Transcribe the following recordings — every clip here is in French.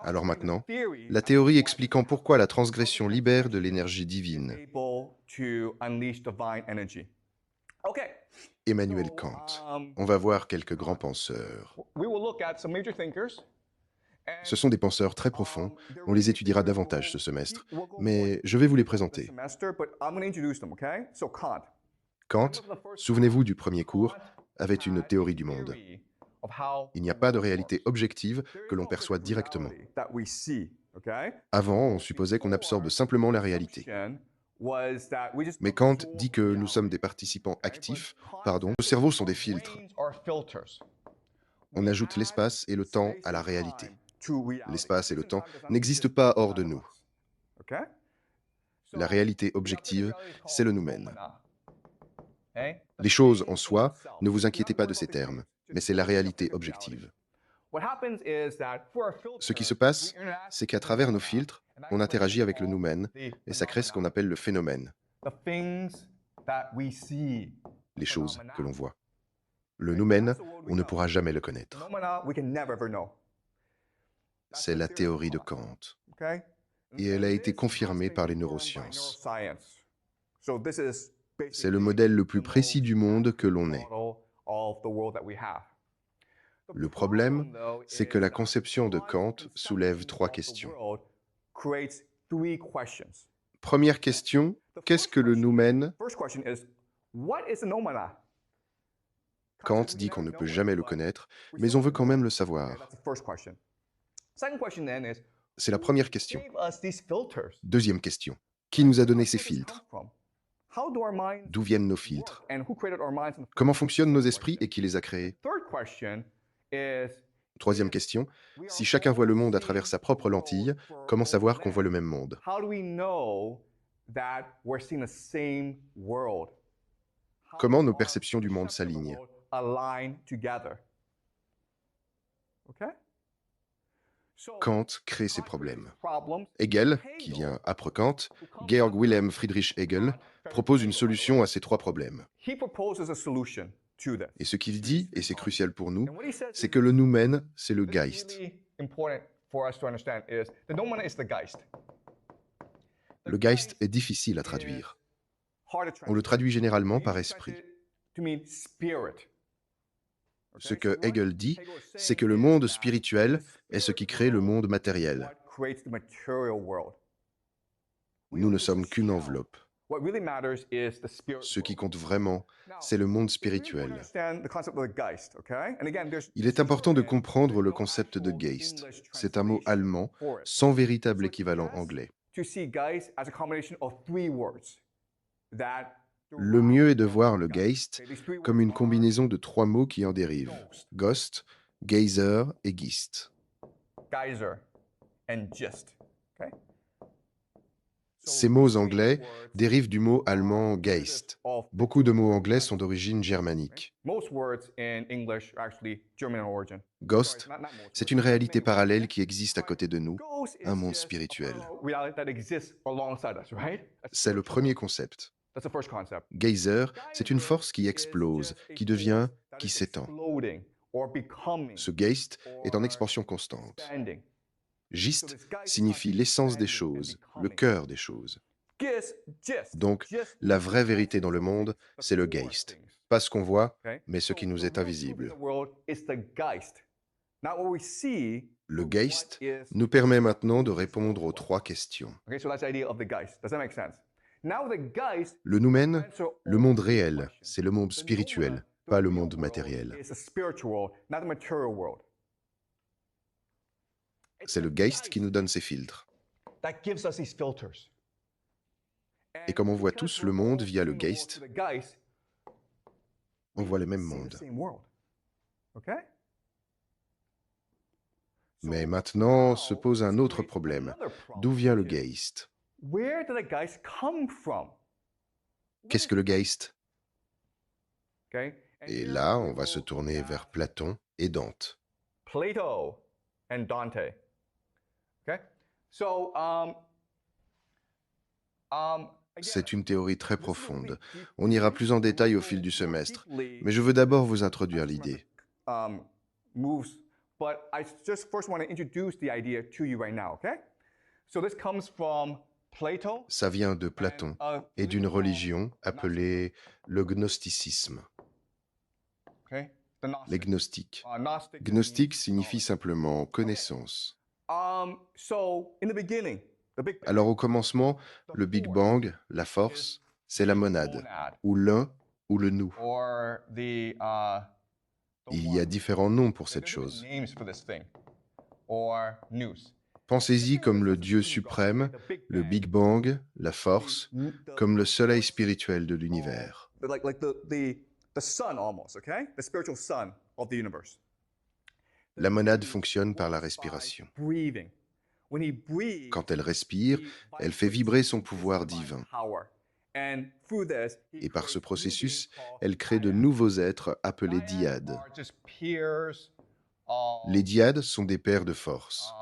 Alors maintenant, la théorie expliquant pourquoi la transgression libère de l'énergie divine. Emmanuel Kant. On va voir quelques grands penseurs. Ce sont des penseurs très profonds, on les étudiera davantage ce semestre, mais je vais vous les présenter. Kant, souvenez-vous du premier cours, avait une théorie du monde. Il n'y a pas de réalité objective que l'on perçoit directement. Avant, on supposait qu'on absorbe simplement la réalité. Mais Kant dit que nous sommes des participants actifs, pardon, nos cerveaux sont des filtres. On ajoute l'espace et le temps à la réalité. L'espace et le temps n'existent pas hors de nous. La réalité objective, c'est le noumen. Les choses en soi, ne vous inquiétez pas de ces termes, mais c'est la réalité objective. Ce qui se passe, c'est qu'à travers nos filtres, on interagit avec le noumen, et ça crée ce qu'on appelle le phénomène, les choses que l'on voit. Le noumen, on ne pourra jamais le connaître. C'est la théorie de Kant, et elle a été confirmée par les neurosciences. C'est le modèle le plus précis du monde que l'on ait. Le problème, c'est que la conception de Kant soulève trois questions. Première question, qu'est-ce que le noumen? Kant dit qu'on ne peut jamais le connaître, mais on veut quand même le savoir. C'est la première question. Deuxième question, qui nous a donné ces filtres? D'où viennent nos filtres? Comment fonctionnent nos esprits et qui les a créés? Troisième question, si chacun voit le monde à travers sa propre lentille, comment savoir qu'on voit le même monde? Comment nos perceptions du monde s'alignent? Kant crée ces problèmes. Hegel, qui vient après Kant, Georg Wilhelm Friedrich Hegel, propose une solution à ces trois problèmes. Et ce qu'il dit, et c'est crucial pour nous, c'est que le noumen, c'est le Geist. Le Geist est difficile à traduire. On le traduit généralement par esprit. Ce que Hegel dit, c'est que le monde spirituel est ce qui crée le monde matériel. Nous ne sommes qu'une enveloppe. Ce qui compte vraiment, c'est le monde spirituel. Il est important de comprendre le concept de Geist. C'est un mot allemand sans véritable équivalent anglais. Le mieux est de voir le Geist comme une combinaison de trois mots qui en dérivent. Ghost, Geyser et Gist. Ces mots anglais dérivent du mot allemand Geist. Beaucoup de mots anglais sont d'origine germanique. Ghost, c'est une réalité parallèle qui existe à côté de nous, un monde spirituel. C'est le premier concept. Geyser, c'est une force qui explose, qui devient, qui s'étend. Ce Geist est en expansion constante. Gist signifie l'essence des choses, le cœur des choses. Donc, la vraie vérité dans le monde, c'est le Geist. Pas ce qu'on voit, mais ce qui nous est invisible. Le Geist nous permet maintenant de répondre aux trois questions. Le noumen, le monde réel, c'est le monde spirituel, pas le monde matériel. C'est le Geist qui nous donne ces filtres. Et comme on voit tous le monde via le Geist, on voit le même monde. Mais maintenant se pose un autre problème. D'où vient le Geist? Qu'est-ce que le Geist? Et là, on va se tourner vers Platon et Dante. C'est une théorie très profonde. On ira plus en détail au fil du semestre, mais je veux d'abord vous introduire l'idée. but I just first want to introduce the idea to you right now, okay? So this comes from Plato. Ça vient de Platon et d'une religion appelée le gnosticisme. Okay? Les gnostiques. Gnostic Gnostique means signifie simplement connaissance. So in the beginning, the Big Bang, Alors au commencement, le Big Bang, la force, c'est la monade, ou l'un ou le nous. or the Il y a différents noms pour cette different chose. names for this thing, or nous. Pensez-y comme le Dieu suprême, le Big Bang, la force, comme le soleil spirituel de l'univers. Like the sun almost, okay? The spiritual sun of the universe. La monade fonctionne par la respiration. Breathing. When he breathes, Quand elle respire, elle fait vibrer son pouvoir divin. And through this, Et par ce processus, elle crée de nouveaux êtres appelés dyades. are just peers, Les dyades sont des paires de force.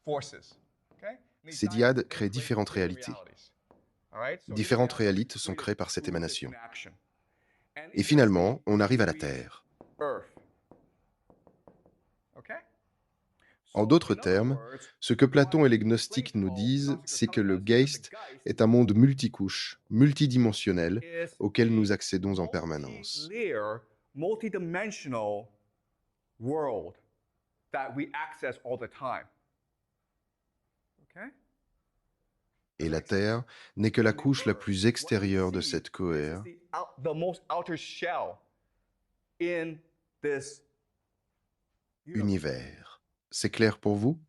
forces. Okay? Ces dyades créent différentes réalités. Différentes réalités sont créées par cette émanation. Et finalement, on arrive à la Terre. En d'autres termes, ce que Platon et les gnostiques nous disent, c'est que le Geist est un monde multicouche, multidimensionnel, auquel nous accédons en permanence. Multidimensional world that we access all the time. Okay? Et la Terre n'est que la couche la plus extérieure de cette cohère, The most outer shell in this univers. C'est clair pour vous?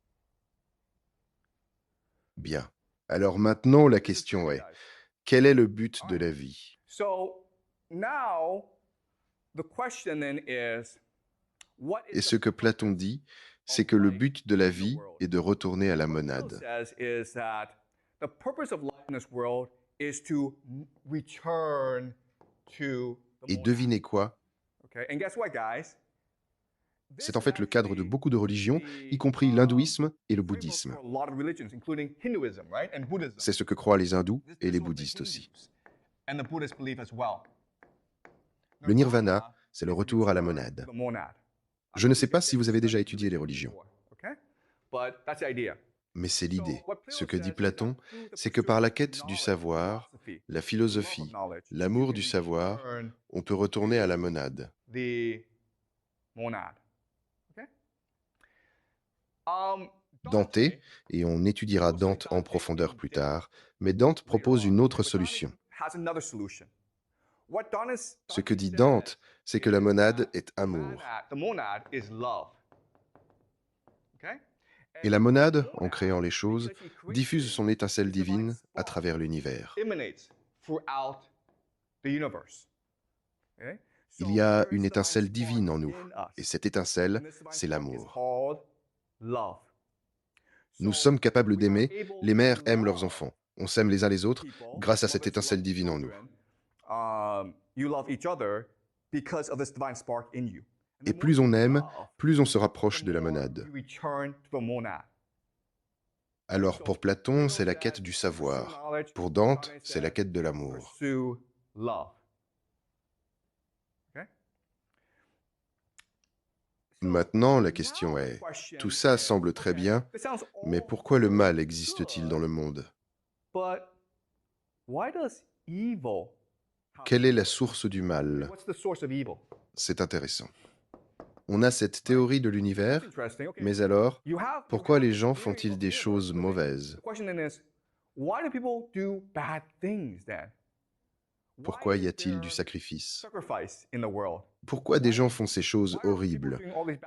Bien. Alors maintenant, la question est, quel est le but de la vie? So now the question then is, what Et is ce que Platon dit, c'est que le but de la vie est de retourner à la monade. says is that the purpose of life in this world is to return to the Et devinez quoi? Okay, and guess what, guys? C'est en fait le cadre de beaucoup de religions, y compris l'hindouisme et le bouddhisme. A lot of religions, including Hinduism, right, and Buddhism. C'est ce que croient les hindous et les bouddhistes aussi. And the Buddhists believe as well. Le nirvana, c'est le retour à la monade. The monad. Je ne sais pas si vous avez déjà étudié les religions, Okay? But that's the idea. mais c'est l'idée. Ce que dit Platon, c'est que par la quête du savoir, la philosophie, l'amour du savoir, on peut retourner à la monade. The monad. Okay? Dante, et on étudiera Dante en profondeur plus tard, mais Dante propose une autre solution. Has another solution. What Dante Ce que dit Dante, c'est que la monade est amour. The monad is love. Okay? Et la monade, en créant les choses, diffuse son étincelle divine à travers l'univers. Emanates throughout the universe. Okay? Il y a une étincelle divine en nous, et cette étincelle, c'est l'amour. Called love. Nous sommes capables d'aimer, les mères aiment leurs enfants. On s'aime les uns les autres grâce à cette étincelle divine en nous. You love each other because of this divine spark in you. Et plus on aime, plus on se rapproche de la monade. You return to the monad. Alors pour Platon, c'est la quête du savoir. Pour Dante, c'est la quête de l'amour. Pursue love. Okay? Maintenant, la question est, tout ça semble très bien, mais pourquoi le mal existe-t-il dans le monde? But why does evil? Quelle est la source du mal? What's the source of evil? C'est intéressant. On a cette théorie de l'univers, Interesting. Okay. mais alors, You have pourquoi les gens font-ils des choses mauvaises? The question then is, why do people do bad things then? Pourquoi y a-t-il du sacrifice? Sacrifice in the world. Pourquoi des gens font ces choses horribles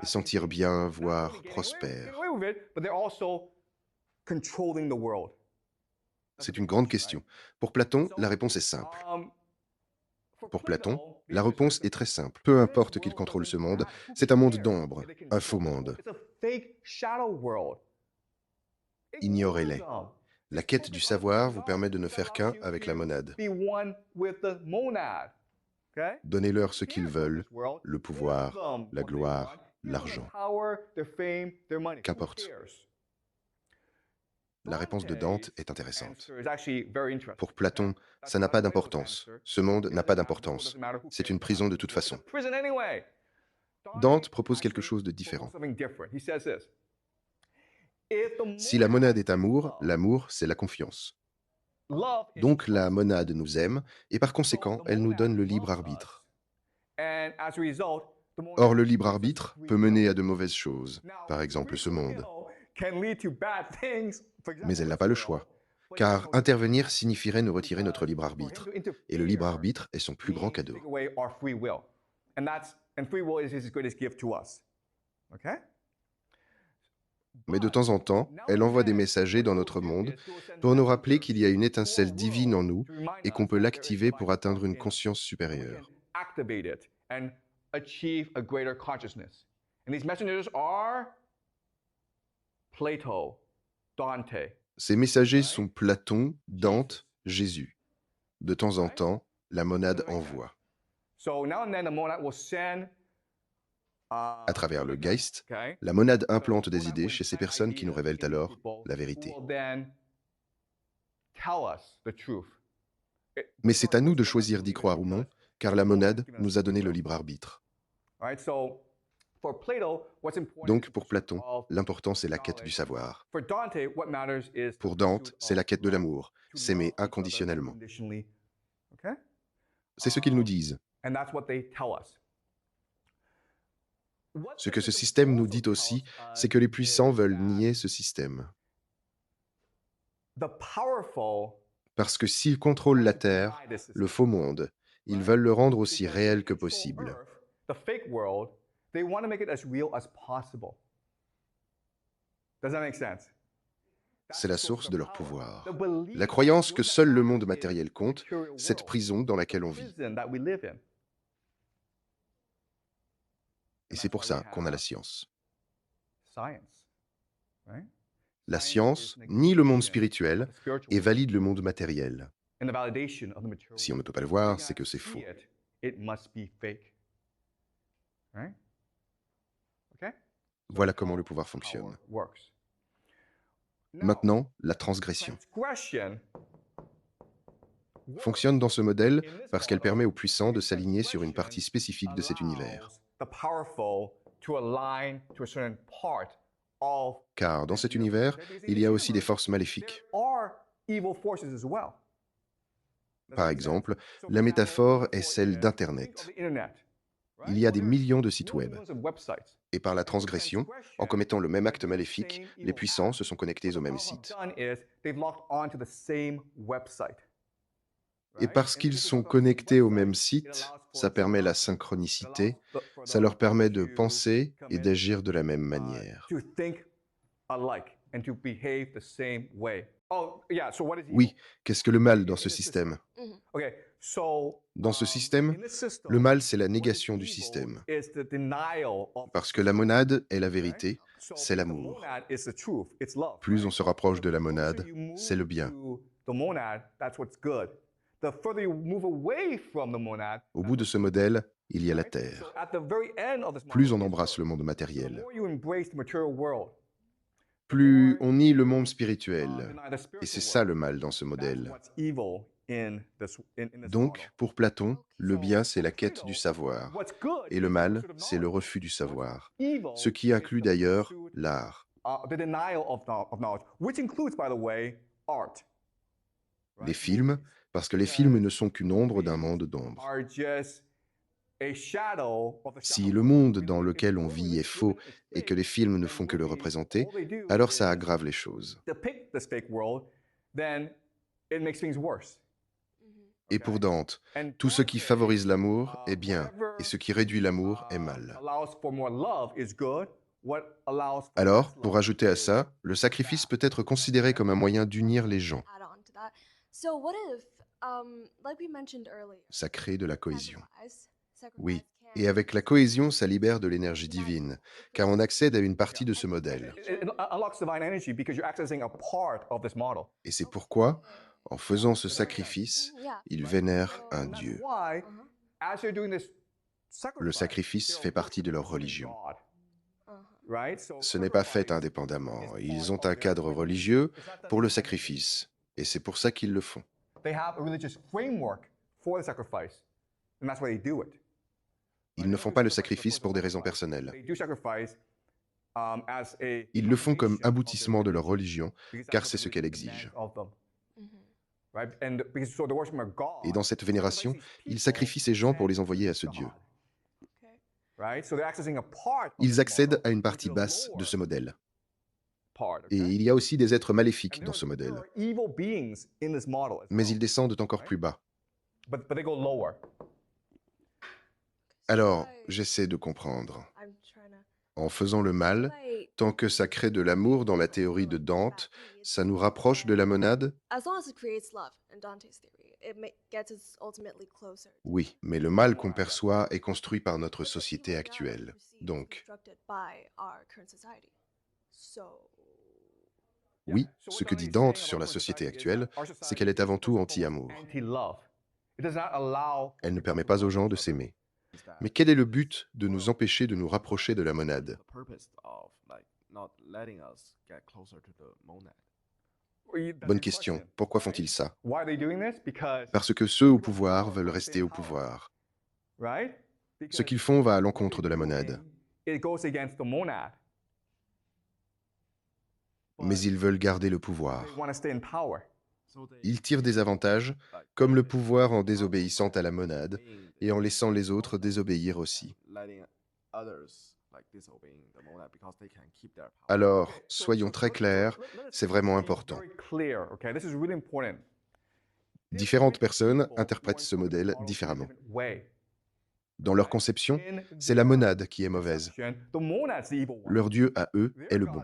et s'en tirent bien, voire Get prospèrent? away with it, but they're also controlling the world. C'est une grande question. Pour Platon, la réponse est simple. Pour Platon, la réponse est très simple. Peu importe qu'il contrôle ce monde, c'est un monde d'ombre, un faux monde. It's a fake shadow world. Ignorez-les. La quête du savoir vous permet de ne faire qu'un avec la monade. Be one with the monad. Okay? Donnez-leur ce qu'ils veulent, le pouvoir, la gloire, l'argent. Power, their fame, their money. Who Qu'importe. cares? La réponse de Dante est intéressante. Answer is actually very interesting. Pour Platon, ça n'a pas d'importance. Ce monde n'a pas d'importance. C'est une prison de toute façon. Prison anyway. Dante propose quelque chose de différent. Si la monade est amour, l'amour, c'est la confiance. Donc la monade nous aime, et par conséquent, elle nous donne le libre arbitre. Or, le libre arbitre peut mener à de mauvaises choses, par exemple ce monde. Mais elle n'a pas le choix, car intervenir signifierait nous retirer notre libre arbitre. Et le libre arbitre est son plus grand cadeau. Mais de temps en temps, elle envoie des messagers dans notre monde pour nous rappeler qu'il y a une étincelle divine en nous et qu'on peut l'activer pour atteindre une conscience supérieure. Ces messagers sont Platon, Dante, Jésus. De temps en temps, la monade envoie. À travers le Geist, la monade implante des idées chez ces personnes qui nous révèlent alors la vérité. Mais c'est à nous de choisir d'y croire ou non, car la monade nous a donné le libre arbitre. Donc, pour Platon, l'important c'est la quête du savoir. Pour Dante, c'est la quête de l'amour, s'aimer inconditionnellement. C'est ce qu'ils nous disent. Ce que ce système nous dit aussi, c'est que les puissants veulent nier ce système. Parce que s'ils contrôlent la Terre, le faux monde, ils veulent le rendre aussi réel que possible. C'est la source de leur pouvoir. La croyance que seul le monde matériel compte, cette prison dans laquelle on vit. Et c'est pour ça qu'on a la science. La science nie le monde spirituel et valide le monde matériel. Si on ne peut pas le voir, c'est que c'est faux. Voilà comment le pouvoir fonctionne. Maintenant, la transgression fonctionne dans ce modèle parce qu'elle permet aux puissants de s'aligner sur une partie spécifique de cet univers. Car dans cet univers, il y a aussi des forces maléfiques. Par exemple, la métaphore est celle d'Internet. Il y a des millions de sites web. Et par la transgression, en commettant le même acte maléfique, les puissants se sont connectés au même site. Et parce qu'ils sont connectés au même site, ça permet la synchronicité, ça leur permet de penser et d'agir de la même manière. Oui, qu'est-ce que le mal dans ce système? Dans ce système, le mal, c'est la négation du système. Parce que la monade est la vérité, c'est l'amour. Plus on se rapproche de la monade, c'est le bien. Au bout de ce modèle, il y a la Terre. Plus on embrasse le monde matériel, plus on nie le monde spirituel. Et c'est ça le mal dans ce modèle. Donc, pour Platon, le bien, c'est la quête du savoir. Et le mal, c'est le refus du savoir. Ce qui inclut d'ailleurs l'art. Les films, parce que les films ne sont qu'une ombre d'un monde d'ombre. Si le monde dans lequel on vit est faux et que les films ne font que le représenter, alors ça aggrave les choses. Et pour Dante, tout ce qui favorise l'amour est bien, et ce qui réduit l'amour est mal. Alors, pour ajouter à ça, le sacrifice peut être considéré comme un moyen d'unir les gens. Ça crée de la cohésion. Oui, et avec la cohésion, ça libère de l'énergie divine, car on accède à une partie de ce modèle. Et c'est pourquoi, en faisant ce sacrifice, il vénère un dieu. Le sacrifice fait partie de leur religion. Ce n'est pas fait indépendamment. Ils ont un cadre religieux pour le sacrifice, et c'est pour ça qu'ils le font. Ils ne font pas le sacrifice pour des raisons personnelles. They do sacrifice as a Ils le font comme culmination of their aboutissement de leur religion, religion, because that's car what c'est the ce qu'elle religion demands exige. of them, Mhm. right? And because so they're worshiping a Et god, dans cette so they sacrifice vénération, these ils people sacrifient ces to gens pour send les to envoyer à this ce Dieu. god, Okay. right? So they're accessing a part of Ils this accèdent model, à une which partie is a basse de lower ce modèle. part, Et okay? il y a aussi des êtres And maléfiques dans ce there modèle. are evil beings in this model as Mais well, ils descendent encore right? plus bas. But they go lower. Alors, j'essaie de comprendre. I'm trying to. En faisant le mal, Like, tant que ça crée de l'amour dans la théorie de Dante, ça nous rapproche de la monade? as long as it creates love in Dante's theory, gets us ultimately closer. Oui, mais le mal qu'on perçoit est construit par notre société actuelle. Donc, Constructed by our current society. So. oui, ce que dit Dante sur la société actuelle, c'est qu'elle est avant tout anti-amour. Elle ne permet pas aux gens de s'aimer. Mais quel est le but de nous empêcher de nous rapprocher de la monade? Bonne question. Pourquoi font-ils ça? Parce que ceux au pouvoir veulent rester au pouvoir. Ce qu'ils font va à l'encontre de la monade. Mais ils veulent garder le pouvoir. Ils tirent des avantages, comme le pouvoir en désobéissant à la monade et en laissant les autres désobéir aussi. Alors, soyons très clairs, c'est vraiment important. Différentes personnes interprètent ce modèle différemment. Dans leur conception, c'est la monade qui est mauvaise. Leur Dieu à eux est le bon.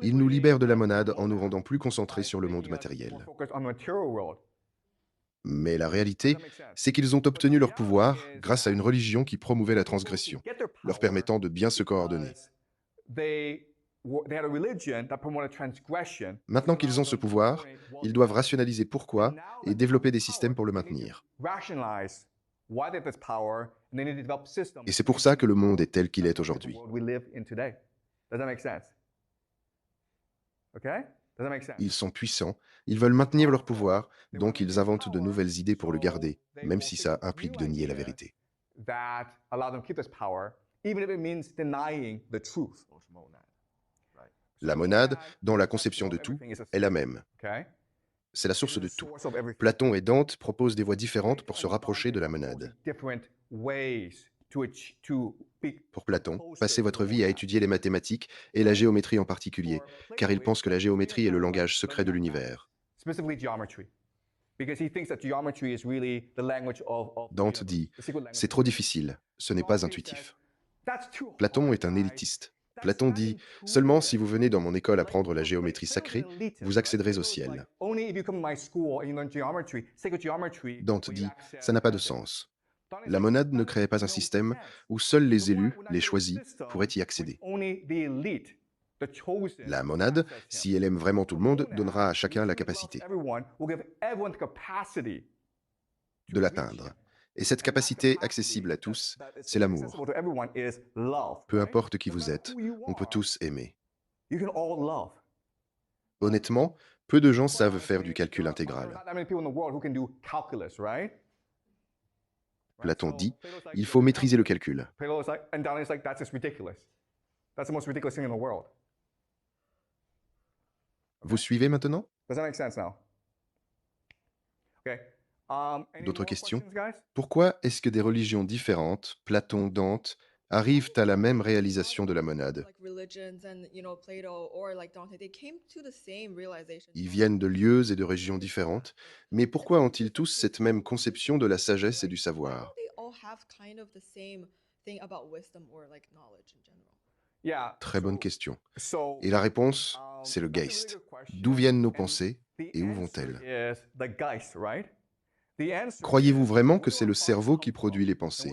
Ils nous libèrent de la monade en nous rendant plus concentrés sur le monde matériel. Mais la réalité, c'est qu'ils ont obtenu leur pouvoir grâce à une religion qui promouvait la transgression, leur permettant de bien se coordonner. Maintenant qu'ils ont ce pouvoir, ils doivent rationaliser pourquoi et développer des systèmes pour le maintenir. Et c'est pour ça que le monde est tel qu'il est aujourd'hui. Ils sont puissants, ils veulent maintenir leur pouvoir, donc ils inventent de nouvelles idées pour le garder, même si ça implique de nier la vérité. La monade, dans la conception de tout, est la même. C'est la source de tout. Platon et Dante proposent des voies différentes pour se rapprocher de la monade. Pour Platon, passez votre vie à étudier les mathématiques et la géométrie en particulier, car il pense que la géométrie est le langage secret de l'univers. Dante dit « C'est trop difficile, ce n'est pas intuitif ». Platon est un élitiste. Platon dit « Seulement si vous venez dans mon école apprendre la géométrie sacrée, vous accéderez au ciel ». Dante dit « Ça n'a pas de sens ». La monade ne créait pas un système où seuls les élus, les choisis, pourraient y accéder. La monade, si elle aime vraiment tout le monde, donnera à chacun la capacité de l'atteindre. Et cette capacité accessible à tous, c'est l'amour. Peu importe qui vous êtes, on peut tous aimer. Honnêtement, peu de gens savent faire du calcul intégral. Platon dit, il faut maîtriser le calcul. Vous suivez maintenant? D'autres questions? Pourquoi est-ce que des religions différentes, Platon, Dante, arrivent à la même réalisation de la monade? Ils viennent de lieux et de régions différentes, mais pourquoi ont-ils tous cette même conception de la sagesse et du savoir? Très bonne question. Et la réponse, c'est le Geist. D'où viennent nos pensées et où vont-elles? Croyez-vous vraiment que c'est le cerveau qui produit les pensées?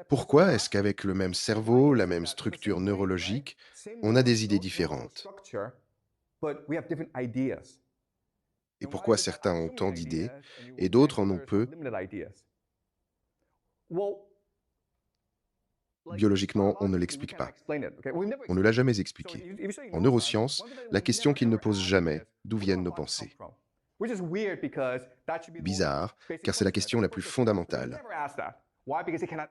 Pourquoi est-ce qu'avec le même cerveau, la même structure neurologique, on a des idées différentes? Et pourquoi certains ont tant d'idées et d'autres en ont peu? Biologiquement, on ne l'explique pas. On ne l'a jamais expliqué. En neurosciences, la question qu'ils ne posent jamais, d'où viennent nos pensées? Bizarre, car c'est la question la plus fondamentale.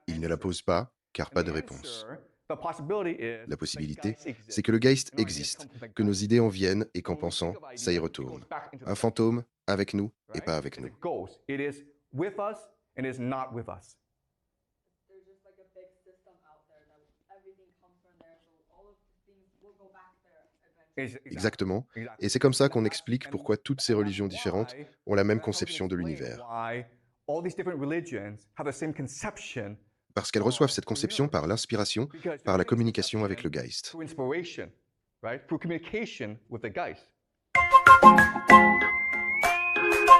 Il ne la pose pas, car pas de réponse. La possibilité, c'est que le Geist existe, que nos idées en viennent et qu'en pensant, ça y retourne. Un fantôme, avec nous et pas avec nous. There's just like a big system out there that everything comes from there, so all of the things will go back there eventually. Exactement. Et c'est comme ça qu'on explique pourquoi toutes ces religions différentes ont la même conception de l'univers. Parce qu'elles reçoivent cette conception par l'inspiration, par la communication avec le Geist. Through inspiration, right? Through communication with the Geist.